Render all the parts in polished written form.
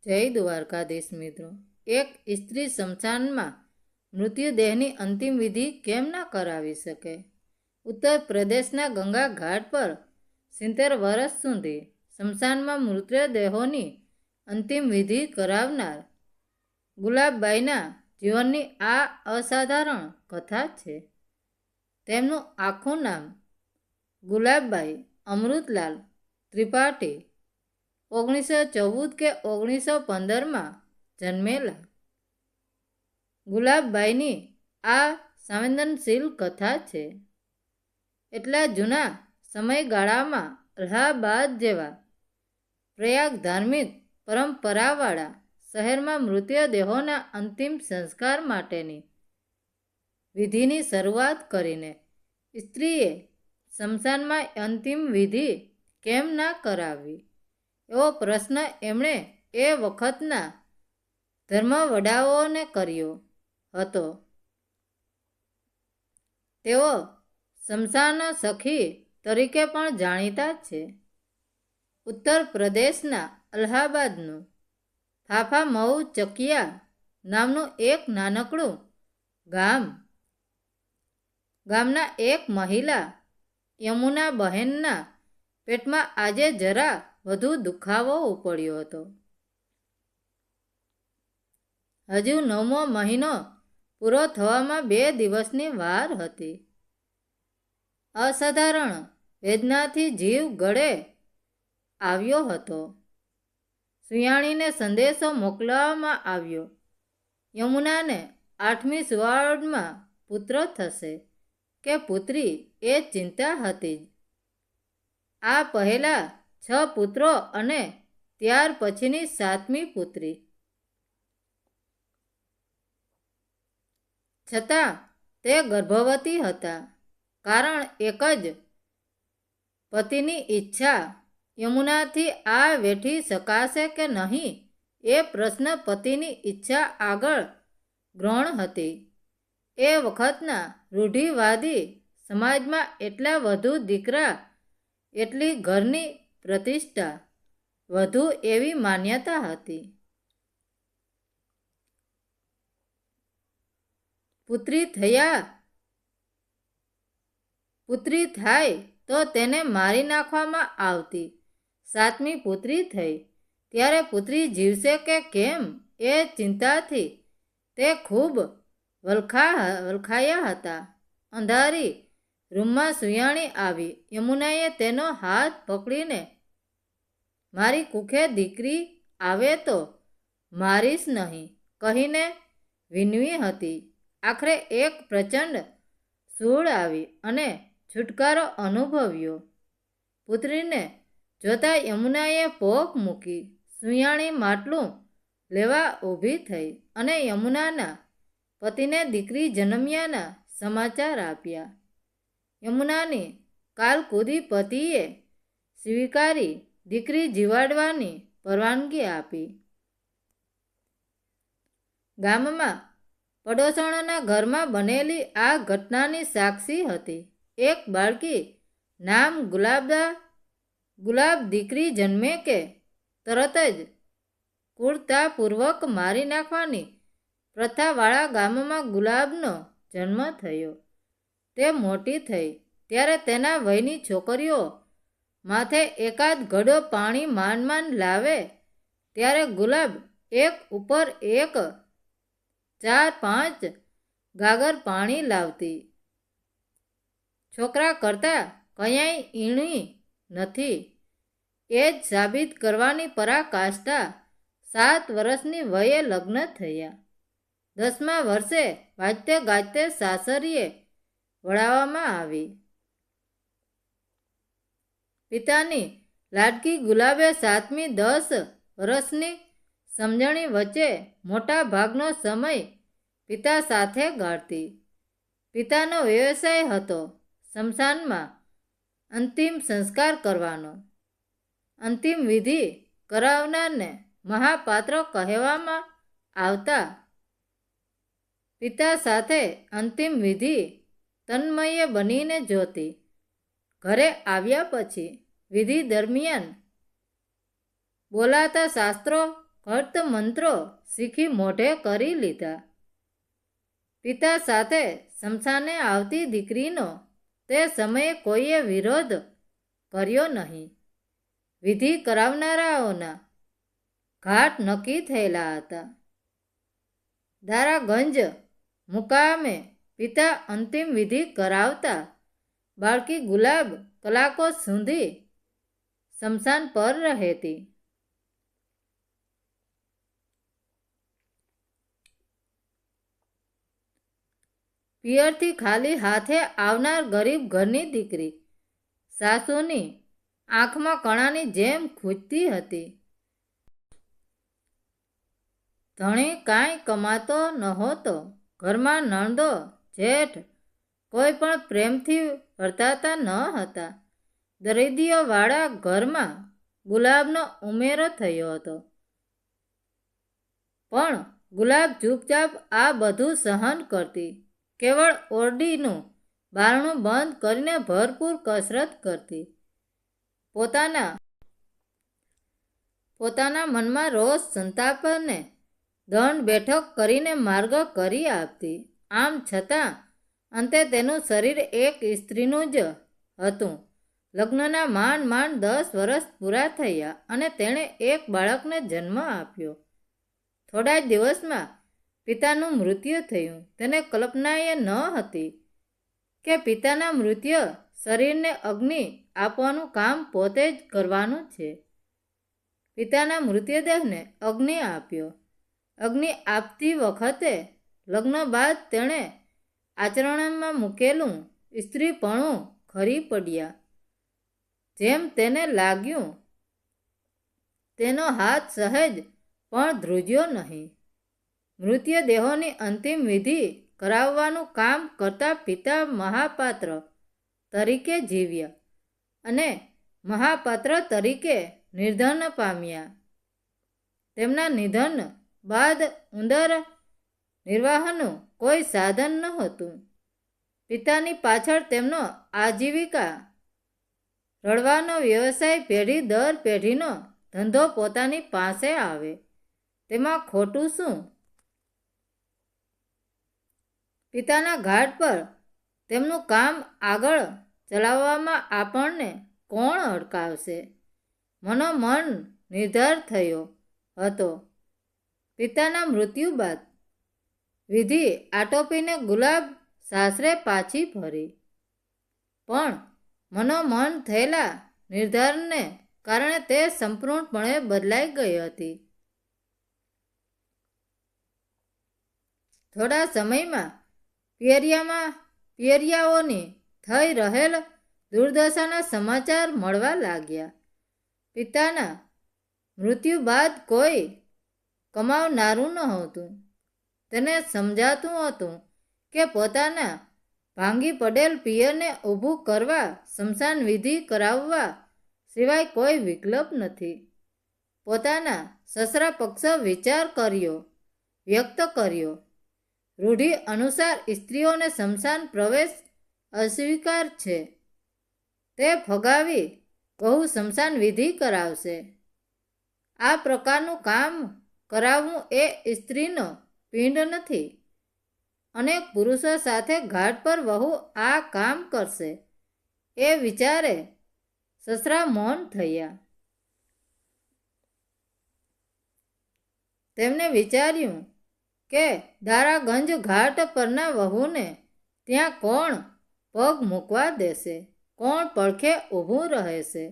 જય દ્વારકાધીશ મિત્રો. એક સ્ત્રી સ્મશાનમાં મૃત્યુદેહની અંતિમ વિધિ કેમ ના કરાવી શકે? ઉત્તર પ્રદેશના ગંગા ઘાટ પર 70 વર્ષ સુધી સ્મશાનમાં મૃતદેહોની અંતિમ વિધિ કરાવનાર ગુલાબબાઈના જીવનની આ અસાધારણ કથા છે. તેમનું આખું નામ ગુલાબબાઈ અમૃતલાલ ત્રિપાઠી, 1914 કે 1915માં જન્મેલા. ગુલાબબાઈની આ સંવેદનશીલ કથા છે. એટલા જૂના સમયગાળામાં અલ્હાબાદ જેવા પ્રયાગ ધાર્મિક પરંપરાવાળા શહેરમાં મૃતદેહોના અંતિમ સંસ્કાર માટેની વિધિની શરૂઆત કરીને સ્ત્રીએ સ્મશાનમાં અંતિમ વિધિ કેમ ના કરાવવી, એવો પ્રશ્ન એમણે એ વખતના ધર્મવડાઓને કર્યો હતો. તેઓ સ્મશાન સખી તરીકે પણ જાણીતા છે. ઉત્તર પ્રદેશના અલ્હાબાદનું ફાફા મઉ ચકિયા નામનું એક નાનકડું ગામના એક મહિલા યમુના બહેનના પેટમાં આજે જરા વધુ દુખાવો ઉપડ્યો હતો. હજુ 9મો મહિનો પૂરો થવામાં 2 દિવસની વાર હતી. અસાધારણ વેદનાથી જીવ ગળે આવ્યો હતો. સુયાણીને સંદેશો મોકલવામાં આવ્યો, યમુનાને 8મી સુવાળમાં પુત્ર થશે કે પુત્રી એ ચિંતા હતી જ. આ પહેલા 6 પુત્રો અને ત્યાર પછીની 7મી પુત્રી. છતાં તે ગર્ભવતી હતા. કારણ એક જ પતિની ઈચ્છા. યમુનાથી આ વેઠી શકાશે કે નહીં એ પ્રશ્ન પતિની ઈચ્છા આગળ ગ્રહણ હતી. એ વખતના રૂઢિવાદી સમાજમાં એટલા વધુ દીકરા એટલી ઘરની પ્રતિષ્ઠા વધુ એવી માન્યતા હતી. પુત્રી થાય તો તેને મારી નાખવામાં આવતી. 7મી પુત્રી થઈ ત્યારે પુત્રી જીવશે કે કેમ એ ચિંતાથી તે ખૂબ વલખાયા હતા. અંધારી રૂમમાં સુયાણી આવી. યમુનાએ તેનો હાથ પકડીને, મારી કુખે દીકરી આવે તો મારીશ નહીં કહીને વિનવી હતી. આખરે એક પ્રચંડ સૂળ આવી અને છુટકારો અનુભવ્યો. પુત્રીને જોતા યમુનાએ પોક મૂકી. સુયાણી માટલું લેવા ઊભી થઈ અને યમુનાના પતિને દીકરી જન્મ્યાના સમાચાર આપ્યા. યમુનાની કાલકુદી પતિએ સ્વીકારી દીકરી જીવાડવાની પરવાનગી આપી. ગામમાં પડોશણોના ઘરમાં બનેલી આ ઘટનાની સાક્ષી હતી. એક બાળકી નામ ગુલાબ દીકરી જન્મે કે તરત જ ક્રૂરતાપૂર્વક મારી નાખવાની પ્રથાવાળા ગામમાં ગુલાબનો જન્મ થયો. તે મોટી થઈ ત્યારે તેના વયની છોકરીઓ માથે એકાદ ઘડો પાણી માંડ લાવે ત્યારે ગુલાબ એક ઉપર એક 4-5 ગાગર પાણી લાવતી. છોકરા કરતાં કયાંય ઈણી નથી એ જ સાબિત કરવાની પરાકાષ્ઠા 7 વર્ષની વયે લગ્ન થયા. 10મા વર્ષે વાજતે ગાજતે સાસરીએ વળાવવામાં આવી. પિતાની લાડકી ગુલાબે 7મી 10 વર્ષની સમજણી વચ્ચે મોટા ભાગનો સમય પિતા સાથે ગાળતી. પિતાનો વ્યવસાય હતો સ્મશાનમાં અંતિમ સંસ્કાર કરવાનો. અંતિમ વિધિ કરાવનારને મહાપાત્ર કહેવામાં આવતા. પિતા સાથે અંતિમ વિધિ તન્મયે બનીને જોતી. ઘરે આવ્યા પછી વિધિ દરમિયાન બોલાતા શાસ્ત્રો ફક્ત મંત્રો શીખી મોઢે કરી લીધા. પિતા સાથે શમશાને આવતી દીકરીનો તે સમયે કોઈએ વિરોધ કર્યો નહીં. વિધિ કરાવનારાઓના ઘાટ નક્કી થયેલા હતા. દારાગંજ મુકામે પિતા અંતિમ વિધિ કરાવતા બાળકી ગુલાબ કલાકો સુધી શમશાન પર રહેતી. પિયરથી ખાલી હાથે આવનાર ગરીબ ઘરની દીકરી સાસુની આંખમાં કણાની જેમ ખૂંચતી હતી. ધણી કાંઈ કમાતો નહોતો. ઘરમાં નણંદો જેઠ કોઈ પણ પ્રેમથી વર્તાતા ન હતા. દરિદ્રીઓવાળા ઘરમાં ગુલાબનો ઉમેરો થયો હતો. પણ ગુલાબ ચૂપચાપ આ બધું સહન કરતી. કેવળ ઓરડીનું બારણું બંધ કરીને ભરપૂર કસરત કરતી. પોતાના મનમાં રોષ સંતાપને દંડ બેઠક કરીને માર્ગ કરી આપતી. આમ છતાં અંતે તેનું શરીર એક સ્ત્રીનું જ હતું. લગ્નના માંડ 10 વર્ષ પૂરા થયા અને તેણે એક બાળકને જન્મ આપ્યો. થોડા જ દિવસમાં પિતાનું મૃત્યુ થયું. તેને કલ્પનાએ ન હતી કે પિતાના મૃત્યુ શરીરને અગ્નિ આપવાનું કામ પોતે જ કરવાનું છે. પિતાના મૃતદેહને અગ્નિ આપ્યો. અગ્નિ આપતી વખતે લગ્ન બાદ તેણે આચરણમાં મૂકેલું સ્ત્રીપણું ખરી પડ્યા. જેમ તેને લાગ્યું તેનો હાથ સહેજ પણ ધ્રુજ્યો નહીં. મૃતદેહોની અંતિમ વિધિ કરાવવાનું કામ કરતા પિતા મહાપાત્ર તરીકે જીવ્યા અને મહાપાત્ર તરીકે નિધન પામ્યા. તેમના નિધન બાદ ઉંદર નિર્વાહનું કોઈ સાધન નહોતું. પિતાની પાછળ તેમનો આજીવિકા રળવાનો વ્યવસાય પેઢી દર પેઢીનો ધંધો પોતાની પાસે આવે તેમાં ખોટું શું? પિતાના ઘાટ પર તેમનું કામ આગળ ચલાવવામાં આપણને કોણ અટકાવશે? મનોમન નિર્ધાર થયો હતો. પિતાના મૃત્યુ બાદ વિધિ આટોપીને ગુલાબ સાસરે પાછી ફરી. પણ મનોમન થયેલા નિર્ધારને કારણે તે સંપૂર્ણપણે બદલાઈ ગઈ હતી. થોડા સમયમાં પિયરિયાઓની થઈ રહેલ દુર્દશાના સમાચાર મળવા લાગ્યા. પિતાના મૃત્યુ બાદ કોઈ કમાવનારું નહોતું. તેને સમજાતું હતું કે પોતાના ભાંગી પડેલ પિયરને ઊભું કરવા શમશાન વિધિ કરાવવા સિવાય કોઈ વિકલ્પ નથી. પોતાના સસરા પક્ષ વિચાર વ્યક્ત કર્યો. રૂઢિ અનુસાર સ્ત્રીઓને શમશાન પ્રવેશ અસ્વીકાર છે. તે ફગાવી કહું શમશાન વિધિ કરાવશે. આ પ્રકારનું કામ કરાવવું એ સ્ત્રીનો પિંડ નથી. અનેક પુરુષો સાથે ઘાટ પર વહુ આ કામ કરશે એ વિચારે સસરા મૌન થયા. તેમને વિચાર્યું કે દારાગંજ ઘાટ પરના વહુને ત્યાં કોણ પગ મૂકવા દેશે? કોણ પડખે ઊભું રહેશે?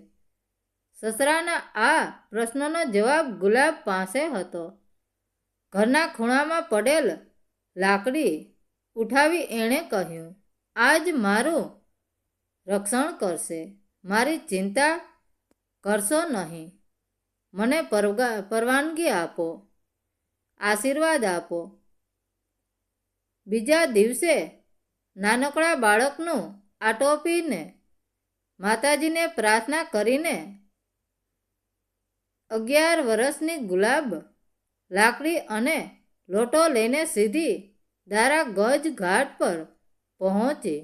સસરાના આ પ્રશ્નનો જવાબ ગુલાબ પાસે હતો. ઘરના ખૂણામાં પડેલ લાકડી ઉઠાવી એણે કહ્યું, આજ મારું રક્ષણ કરશે. મારી ચિંતા કરશો નહીં. મને પરવાનગી આપો, આશીર્વાદ આપો. બીજા દિવસે નાનકડા બાળકનું આટોપીને માતાજીને પ્રાર્થના કરીને 11 વર્ષની ગુલાબ લાકડી અને લોટો લઈને સીધી દારાગંજ ઘાટ પર પહોંચી.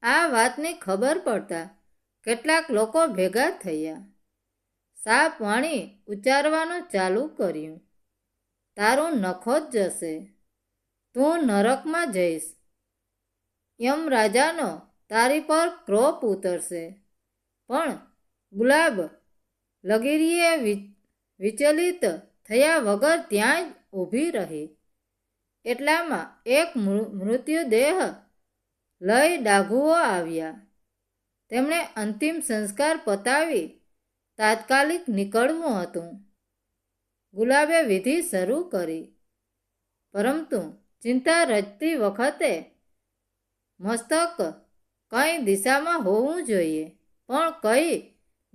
આ વાતની ખબર પડતા કેટલાક લોકો ભેગા થયા. સાપ વાણી ઉચ્ચારવાનું ચાલુ કર્યું. તારું નખો જ જશે, તું નરકમાં જઈશ, યમરાજાનો તારી પર ક્રોપ ઉતરશે. પણ ગુલાબ લગીરીએ વિચલિત થયા વગર ત્યાં જ ઊભી રહી. એટલામાં એક મૃત્યુદેહ લઈ ડાઘુઓ આવ્યા. તેમણે અંતિમ સંસ્કાર પતાવી તાત્કાલિક નીકળવું હતું. ગુલાબે વિધિ શરૂ કરી, પરંતુ ચિંતા રચતી વખતે મસ્તક કઈ દિશામાં હોવું જોઈએ, પણ કઈ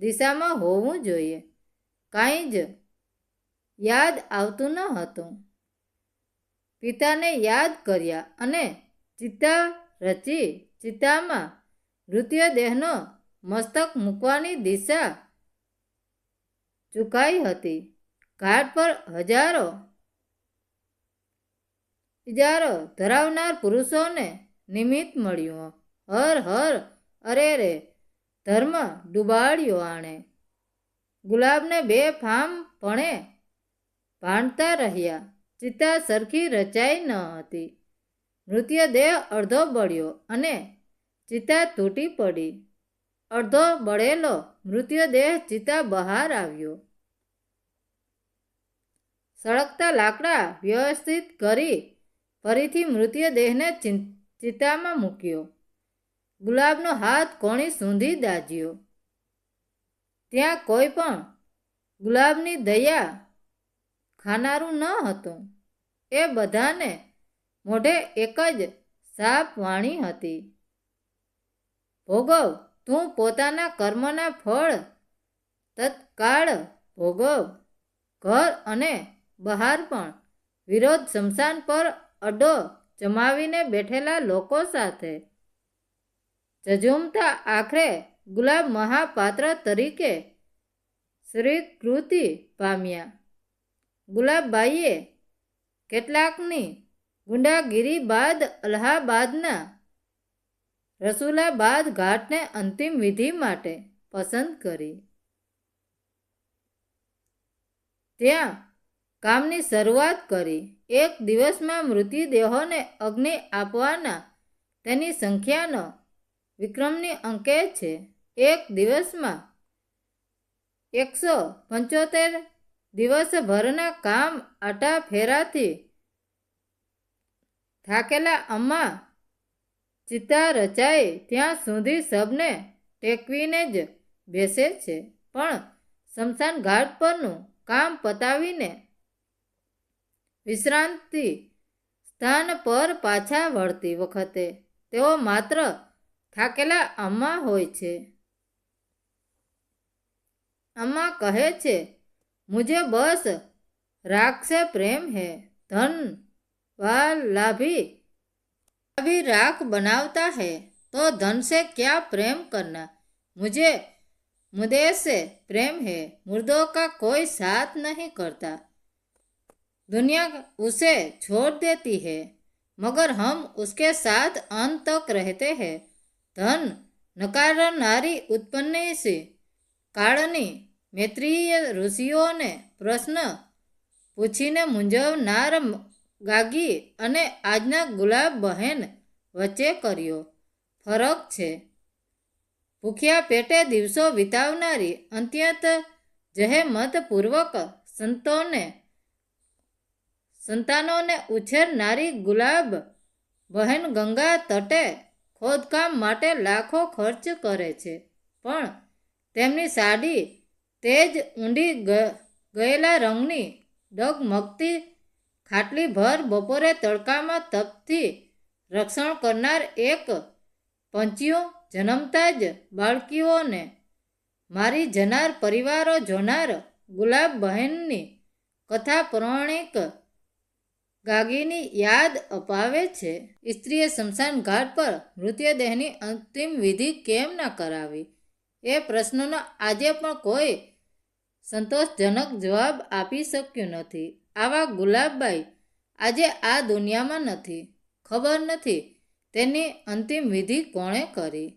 દિશામાં હોવું જોઈએ કાંઈ જ યાદ આવતું ન હતું. પિતાને યાદ કર્યા અને ચિત્તા રચી ચિત્તામાં મૃતદેહનો મસ્તક મૂકવાની દિશા ચૂકાઈ હતી. ઘાટ પર હજારો ધરાવનાર પુરુષોને નિમિત્ત મળ્યું. હર હર, અરે રે, ધર્મ ડૂબાડ્યો આણે. ગુલાબને બેફામપણે ભાંડતા રહ્યા. ચિત્તા સરખી રચાઈ ન હતી. મૃતદેહ અડધો બળ્યો અને ચિત્તા તૂટી પડી. અડધો બળેલો મૃતદેહ ચિત્તા બહાર આવ્યો. સળગતા લાકડા વ્યવસ્થિત કરી ફરીથી મૃતદેહને ચિત્તામાં મૂક્યો. ગુલાબનો હાથ કોણી સૂંધી દાઝ્યો. ત્યાં કોઈ પણ ગુલાબની દયા ખાનારું ન હતું. એ બધાને મોઢે એક જ સાપ વાણી હતી, ભોગવ, તું પોતાના કર્મના ફળ તત્કાળ ભોગવ. ઘર અને બહાર પણ વિરોધ. સ્મશાન પર અડ્ડો જમાવીને બેઠેલા લોકો સાથે ઝઝૂમતા આખરે ગુલાબ મહાપાત્ર તરીકે સ્વીકૃતિ પામ્યા. ગુલાબબાઈએ કેટલાકની ગુંડાગીરી બાદ અલ્હાબાદના રસુલાબાદ ઘાટને અંતિમ વિધિ માટે પસંદ કરી. ત્યાં કામની શરૂઆત કરી. એક દિવસમાં મૃતદેહોને અગ્નિ આપવાના તેની સંખ્યાનો વિક્રમની અંકે છે. એક દિવસમાં 175 દિવસભરના કામ આટા ફેરાથી થાકેલા અમ્મા ચિત્તા રચાય ત્યાં સુધી શબને ટેકવીને જ બેસે છે. પણ સ્મશાન ઘાટ પરનું કામ પતાવીને વિશ્રાંતિ સ્થાન પર પાછા વળતી વખતે તેઓ માત્ર થાકેલા અમ્મા હોય છે. અમ્મા કહે છે, મુझे बस राख से प्रेम है, धन वाला भी राख बनावता है तो धन से क्या प्रेम करना, मुझे मुर्दे से प्रेम है, मुर्दों का कोई साथ नहीं करता, दुनिया उसे छोड़ देती है मगर हम उसके साथ अंत तक रहते हैं. धन નકારનારી ઉત્પન્નસી કાળની મૈત્રીય ઋષિઓને પ્રશ્ન પૂછીને મૂંઝવનાર ગાગી અને આજના ગુલાબ બહેન વચ્ચે કર્યો ફરક છે. ભૂખ્યા પેટે દિવસો વિતાવનારી અત્યંત જહેમતપૂર્વક સંતાનોને ઉછેરનારી ગુલાબ બહેન ગંગા તટે ખોદકામ માટે લાખો ખર્ચ કરે છે, પણ તેમની સાડી તેજ ઊંડી ગયેલા રંગની ડગમગતી ખાટલી ભર બપોરે તડકામાં તપથી રક્ષણ કરનાર એક પંચિયું જન્મતા જ બાળકીઓને મારી જનાર પરિવારો જોનાર ગુલાબ બહેનની કથા પૌરાણિક ગાગીની યાદ અપાવે છે. સ્ત્રીએ સ્મશાન ઘાટ પર મૃતદેહની અંતિમ વિધિ કેમ ના કરાવી? એ પ્રશ્નનો આજે પણ કોઈ સંતોષજનક જવાબ આપી શક્યું નથી. આવા ગુલાબબાઈ આજે આ દુનિયામાં નથી. ખબર નથી તેની અંતિમ વિધિ કોણે કરી.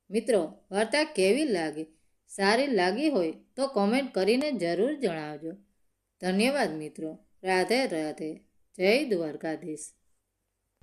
મિત્રો, વાર્તા કેવી લાગી? સારી લાગી હોય તો કોમેન્ટ કરીને જરૂર જણાવજો. ધન્યવાદ મિત્રો. રાધે રાધે. જય દ્વારકાધીશ.